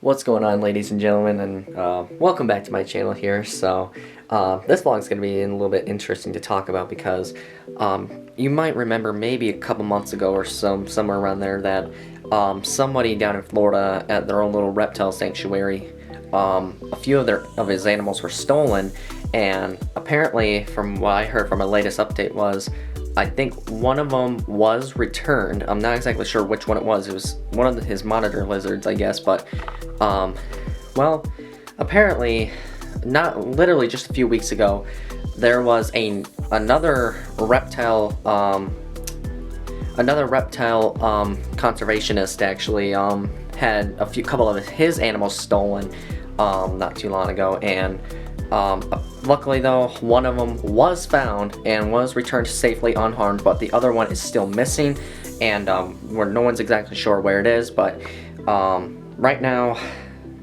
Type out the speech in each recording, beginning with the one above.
What's going on, ladies and gentlemen, and welcome back to my channel here. So this vlog is going to be a little bit interesting to talk about because you might remember maybe a couple months ago or somewhere around there that somebody down in Florida at their own little reptile sanctuary, a few of his animals were stolen, and apparently from what I heard from my latest update was I think one of them was returned. I'm not exactly sure which one it was. It was one of his monitor lizards, I guess, but well, apparently, not literally just a few weeks ago, there was another reptile conservationist actually had a couple of his animals stolen not too long ago, and luckily though, one of them was found and was returned safely unharmed, but the other one is still missing, and where no one's exactly sure where it is. But right now,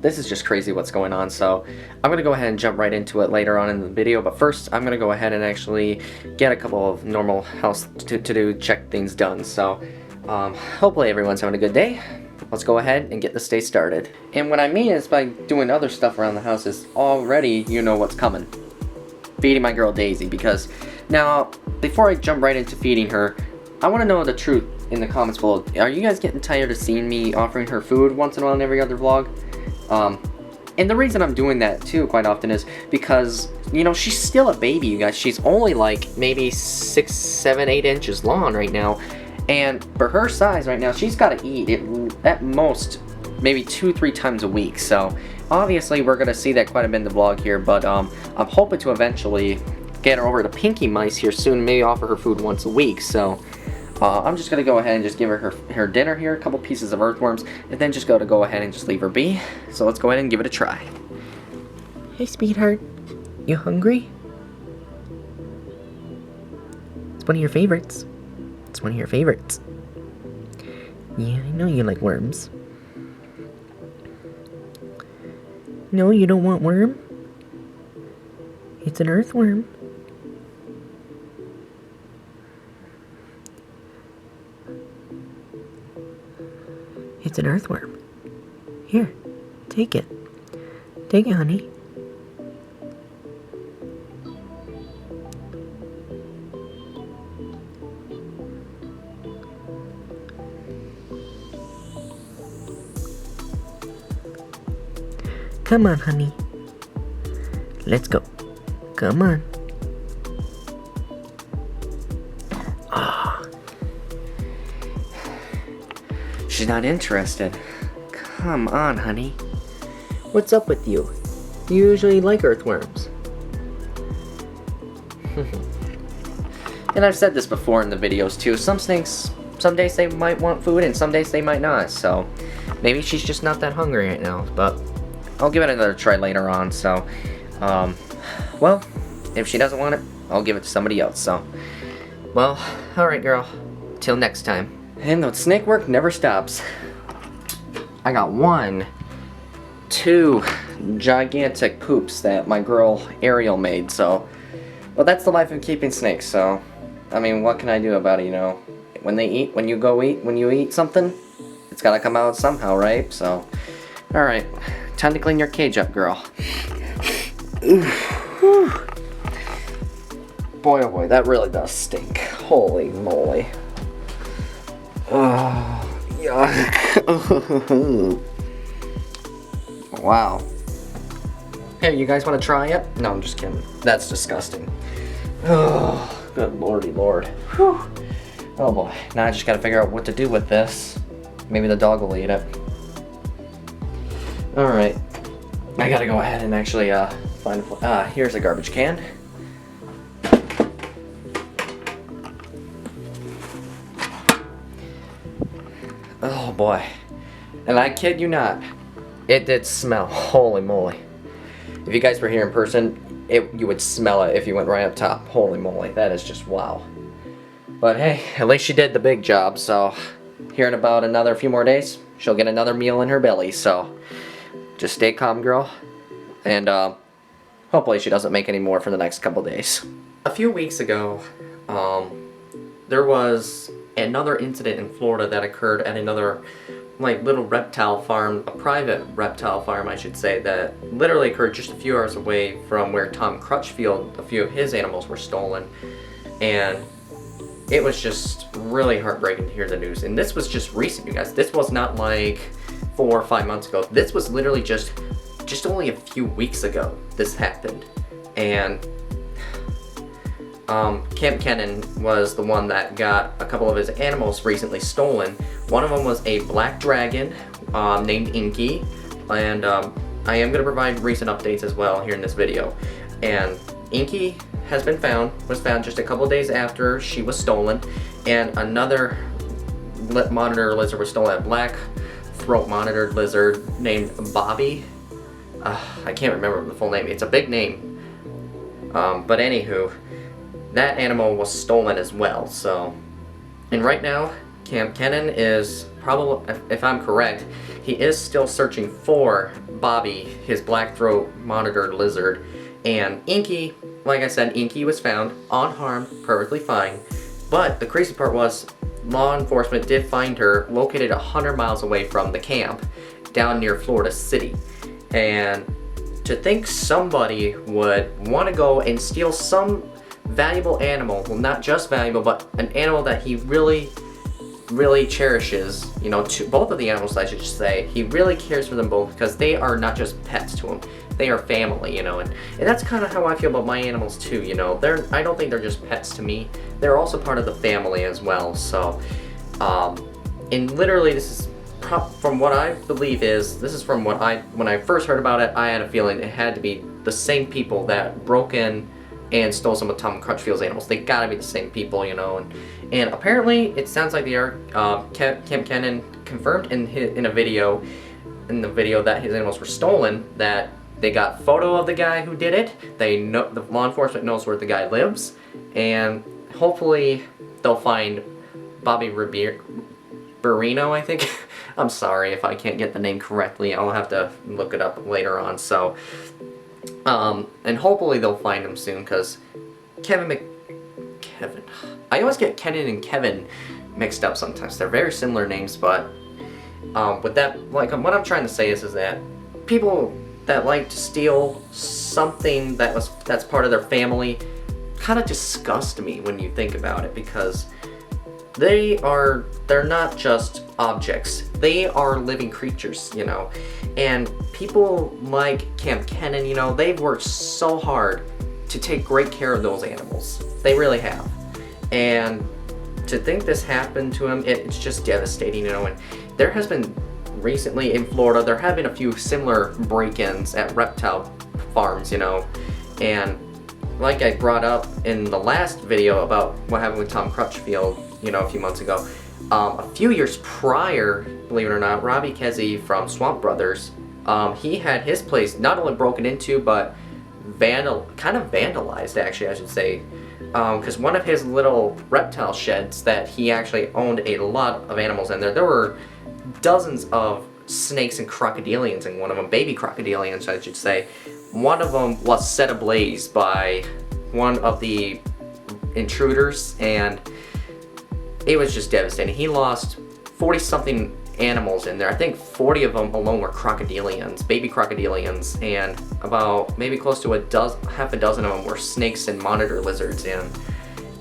this is just crazy what's going on, so I'm going to go ahead and jump right into it later on in the video. But first, I'm going to go ahead and actually get a couple of normal house to-do check things done. So hopefully everyone's having a good day. Let's go ahead and get this day started. And what I mean is by doing other stuff around the house is already you know what's coming. Feeding my girl Daisy, because now, before I jump right into feeding her, I want to know the truth in the comments below. Are you guys getting tired of seeing me offering her food once in a while in every other vlog? And the reason I'm doing that too quite often is because, you know, she's still a baby, you guys. She's only like maybe 6, 7, 8 inches long right now. And for her size right now, she's got to eat it at most maybe 2-3 times a week. So obviously we're going to see that quite a bit in the vlog here. But I'm hoping to eventually get her over to Pinky Mice here soon. Maybe offer her food once a week. So I'm just going to go ahead and just give her dinner here. A couple pieces of earthworms. And then just go ahead and just leave her be. So let's go ahead and give it a try. Hey, sweetheart. You hungry? It's one of your favorites. It's one of your favorites. Yeah, I know you like worms. No, you don't want worm? It's an earthworm. It's an earthworm. Here, take it. Take it, honey. Come on, honey. Let's go. Come on. Ah. She's not interested. Come on, honey. What's up with you? You usually like earthworms. And I've said this before in the videos too. Some snakes, some days they might want food and some days they might not. So maybe she's just not that hungry right now. But I'll give it another try later on. So, well, if she doesn't want it, I'll give it to somebody else. So, well, alright girl. Till next time. And the snake work never stops. I got 1, 2 gigantic poops that my girl Ariel made. So, well, that's the life of keeping snakes. So, I mean, what can I do about it, you know? When you eat something, it's gotta come out somehow, right? So, alright. Time to clean your cage up, girl. Boy, oh boy, that really does stink. Holy moly. Oh, yuck. Wow. Hey, you guys want to try it? No, I'm just kidding. That's disgusting. Oh, good lordy lord. Whew. Oh boy. Now I just gotta figure out what to do with this. Maybe the dog will eat it. Alright. I gotta go ahead and actually find here's a garbage can. Oh boy. And I kid you not, it did smell. Holy moly. If you guys were here in person, you would smell it if you went right up top. Holy moly, that is just wow. But hey, at least she did the big job, so here in about another few more days, she'll get another meal in her belly, so just stay calm, girl. And hopefully she doesn't make any more for the next couple days. A few weeks ago, there was another incident in Florida that occurred at another like little reptile farm, a private reptile farm I should say, that literally occurred just a few hours away from where Tom Crutchfield, a few of his animals were stolen. And it was just really heartbreaking to hear the news. And this was just recent, you guys. This was not like 4 or 5 months ago. This was literally just only a few weeks ago this happened. And Camp Kennan was the one that got a couple of his animals recently stolen. One of them was a black dragon named Inky, and I am going to provide recent updates as well here in this video. And Inky was found just a couple days after she was stolen, and another monitor lizard was stolen, a black throat monitor lizard named Bobby. I can't remember the full name. It's a big name. But anywho, that animal was stolen as well. So, and right now, Camp Kennan is probably, if I'm correct, he is still searching for Bobby, his black throat monitor lizard. And Inky, like I said, Inky was found unharmed, perfectly fine. But the crazy part was, law enforcement did find her located 100 miles away from the camp, down near Florida City. And to think somebody would want to go and steal some valuable animal, well, not just valuable, but an animal that he really cherishes, you know, both of the animals, I should say, he really cares for them both, because they are not just pets to him, they are family, you know, and that's kind of how I feel about my animals too, you know. I don't think they're just pets to me, they're also part of the family as well. So, and literally this is from what I believe this is from what when I first heard about it, I had a feeling it had to be the same people that broke in and stole some of Tom Crutchfield's animals. They gotta be the same people, you know, and apparently it sounds like they are. Camp Kennan confirmed in the video that his animals were stolen, that they got photo of the guy who did it. They know, the law enforcement knows where the guy lives, and hopefully they'll find Bobby Barino, I think. I'm sorry if I can't get the name correctly. I'll have to look it up later on. So, and hopefully they'll find him soon, because Kevin. I always get Kenan and Kevin mixed up sometimes. They're very similar names, but with that, like, what I'm trying to say is that people that like to steal something that's part of their family kind of disgust me when you think about it, because they're not just objects, they are living creatures, you know. And people like Camp Kennan, you know, they've worked so hard to take great care of those animals. They really have. And to think this happened to him, it's just devastating, you know. And there has been recently in Florida, there have been a few similar break-ins at reptile farms, you know. And like I brought up in the last video about what happened with Tom Crutchfield, you know, a few months ago, a few years prior, believe it or not, Robbie Kesey from Swamp Brothers, he had his place not only broken into, but kind of vandalized, actually, I should say, because one of his little reptile sheds that he actually owned a lot of animals in there were dozens of snakes and crocodilians in one of them, baby crocodilians, I should say. One of them was set ablaze by one of the intruders, and it was just devastating. He lost 40-something animals in there. I think 40 of them alone were crocodilians, baby crocodilians, and about maybe close to half a dozen of them were snakes and monitor lizards, and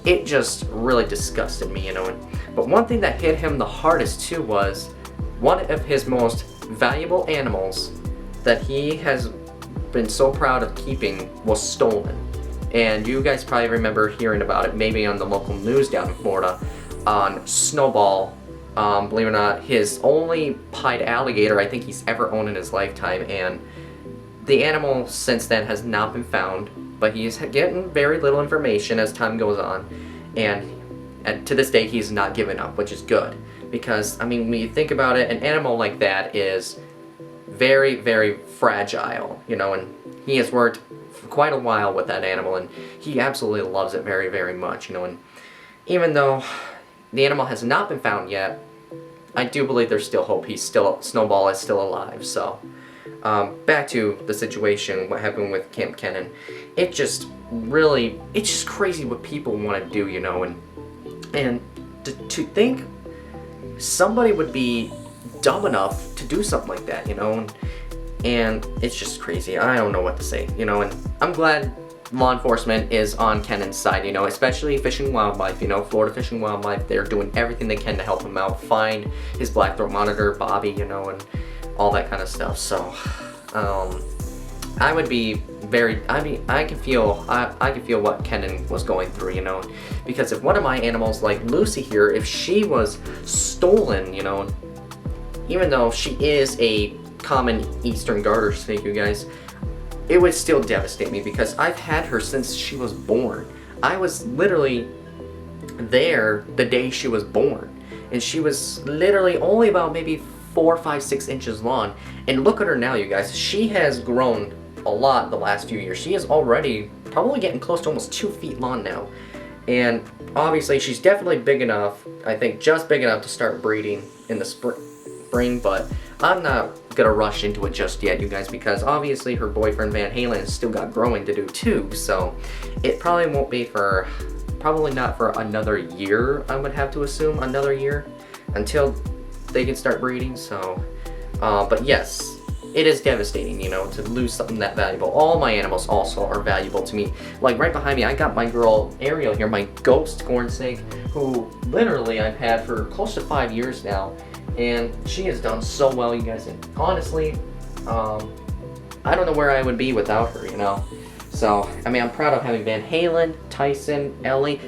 it just really disgusted me, you know. But one thing that hit him the hardest too was one of his most valuable animals that he has been so proud of keeping was stolen. And you guys probably remember hearing about it maybe on the local news down in Florida, on Snowball. Believe it or not, his only pied alligator I think he's ever owned in his lifetime, and the animal since then has not been found, but he's getting very little information as time goes on, and to this day he's not given up, which is good, because I mean, when you think about it, an animal like that is very, very fragile, you know, and he has worked for quite a while with that animal, and he absolutely loves it very, very much, you know. And even though the animal has not been found yet, I do believe there's still hope. Snowball is still alive. So, back to the situation, what happened with Camp Kennan. It's just crazy what people want to do, you know, and to think somebody would be dumb enough to do something like that, you know? And it's just crazy. I don't know what to say, you know? And I'm glad law enforcement is on Kennan's side, you know, especially Fish and Wildlife, you know, Florida Fish and Wildlife. They're doing everything they can to help him out, find his black throat monitor, Bobby, you know, and all that kind of stuff. So, I would be I can feel what Kennan was going through, you know, because if one of my animals, like Lucy here, if she was stolen, you know, even though she is a common Eastern Garter snake, you guys, it would still devastate me because I've had her since she was born. I was literally there the day she was born, and she was literally only about maybe 4, 5, 6 inches long. And look at her now, you guys. She has grown a lot the last few years. She is already probably getting close to almost 2 feet long now. And obviously she's definitely big enough, I think just big enough to start breeding in the spring, but I'm not gonna rush into it just yet, you guys, because obviously her boyfriend Van Halen has still got growing to do too, so it probably won't be for, probably not for another year, I would have to assume, another year, until they can start breeding, so, but yes, it is devastating, you know, to lose something that valuable. All my animals also are valuable to me. Like right behind me, I got my girl Ariel here, my ghost corn snake, who literally I've had for close to 5 years now, and she has done so well, you guys. And honestly, I don't know where I would be without her, you know. So, I mean, I'm proud of having Van Halen, Tyson, Ellie,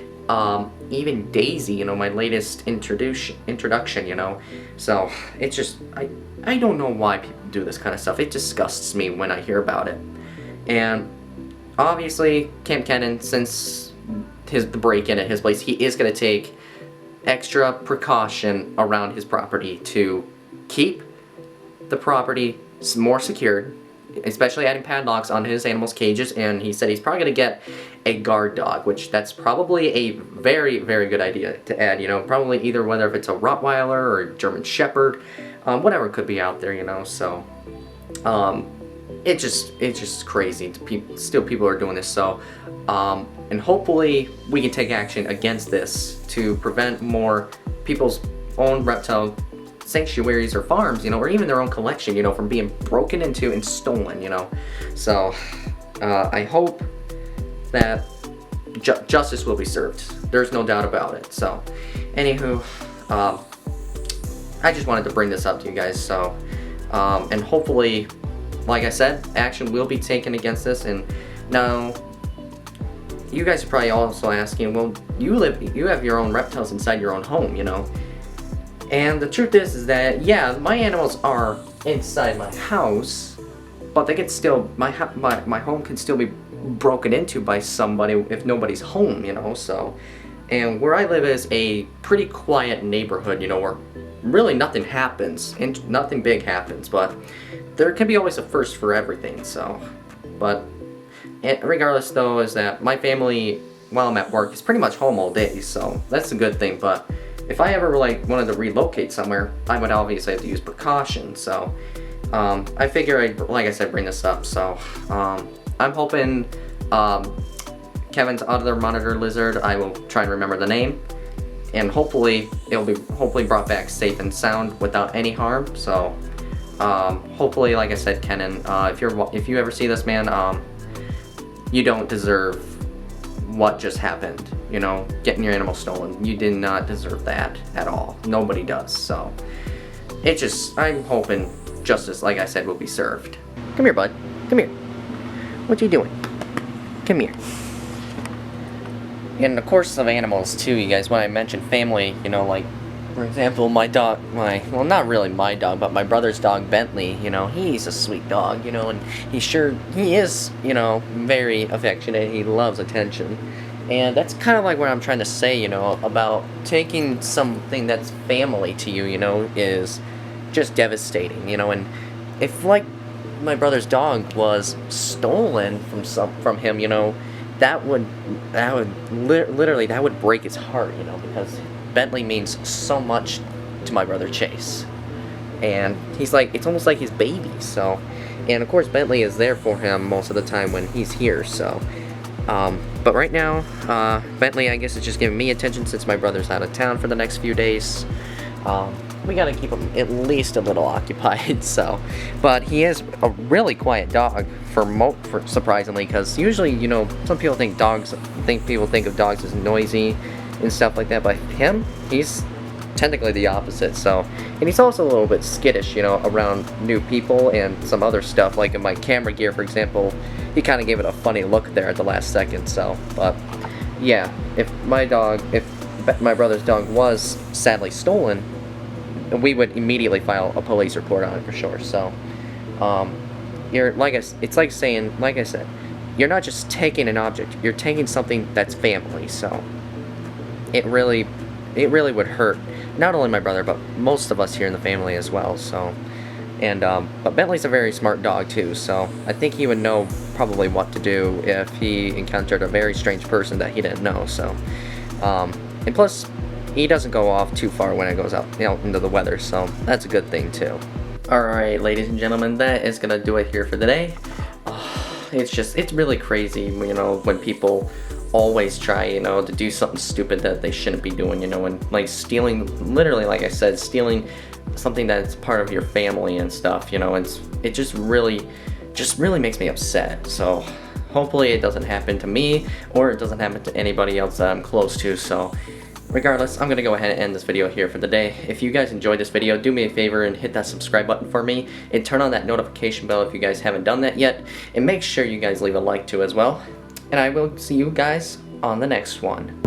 even Daisy, you know, my latest introduction, you know. So, it's just, I don't know why people do this kind of stuff. It disgusts me when I hear about it. And obviously, Camp Kennan, since the break-in at his place, he is going to take extra precaution around his property to keep the property more secured, especially adding padlocks on his animals' cages. And he said he's probably going to get a guard dog, which that's probably a very, very good idea to add, you know, probably either whether if it's a Rottweiler or a German Shepherd, whatever could be out there, you know. So it's just crazy. People are doing this. So and hopefully we can take action against this to prevent more people's own reptile sanctuaries or farms, you know, or even their own collection, you know, from being broken into and stolen, you know. So I hope that justice will be served. There's no doubt about it. So anywho, I just wanted to bring this up to you guys. So and hopefully, like I said, action will be taken against this. And now you guys are probably also asking, well, you have your own reptiles inside your own home, you know. And the truth is that, yeah, my animals are inside my house, but they can still, my home can still be broken into by somebody if nobody's home, you know. So, and where I live is a pretty quiet neighborhood, you know, where really nothing happens, and nothing big happens, but there can be always a first for everything. So, but regardless though, is that my family, while I'm at work, is pretty much home all day, so that's a good thing. But if I ever like wanted to relocate somewhere, I would obviously have to use precaution. So I figure I'd, like I said, bring this up. So I'm hoping Kevin's other monitor lizard, I will try and remember the name, and hopefully it'll be brought back safe and sound without any harm. So hopefully, like I said, Kennan, if you ever see this, man, you don't deserve what just happened, you know, getting your animal stolen. You did not deserve that at all. Nobody does. So I'm hoping justice, like I said, will be served. Come here, bud. Come here. What you doing? Come here. In the course of animals too, you guys, when I mentioned family, you know, like, for example, my dog, well, not really my dog, but my brother's dog, Bentley, you know, he's a sweet dog, you know, and he is, you know, very affectionate. He loves attention. And that's kind of like what I'm trying to say, you know, about taking something that's family to you, you know, is just devastating, you know. And if, like, my brother's dog was stolen from him, you know, that would literally break his heart, you know, because Bentley means so much to my brother Chase, and he's like, it's almost like his baby. So, and of course Bentley is there for him most of the time when he's here. So but right now Bentley, I guess, is just giving me attention since my brother's out of town for the next few days. we gotta keep him at least a little occupied. So, but he is a really quiet dog for surprisingly, because usually, you know, some people think people think of dogs as noisy and stuff like that, but him, he's technically the opposite. So, and he's also a little bit skittish, you know, around new people and some other stuff, like in my camera gear, for example. He kind of gave it a funny look there at the last second. So, but yeah, if my brother's dog was sadly stolen, we would immediately file a police report on it for sure. So, it's like saying, like I said, you're not just taking an object, you're taking something that's family. So, it really would hurt not only my brother, but most of us here in the family as well. So, and but Bentley's a very smart dog too, so I think he would know probably what to do if he encountered a very strange person that he didn't know. So, and plus, he doesn't go off too far when it goes out, you know, into the weather, so that's a good thing too. Alright, ladies and gentlemen, that is gonna do it here for the day. It's really crazy, you know, when people always try, you know, to do something stupid that they shouldn't be doing, you know, and like stealing, literally, like I said, stealing something that's part of your family and stuff, you know, it just really makes me upset. So hopefully it doesn't happen to me, or it doesn't happen to anybody else that I'm close to. So regardless, I'm gonna go ahead and end this video here for the day. If you guys enjoyed this video, do me a favor and hit that subscribe button for me, and turn on that notification bell if you guys haven't done that yet, and make sure you guys leave a like too as well. And I will see you guys on the next one.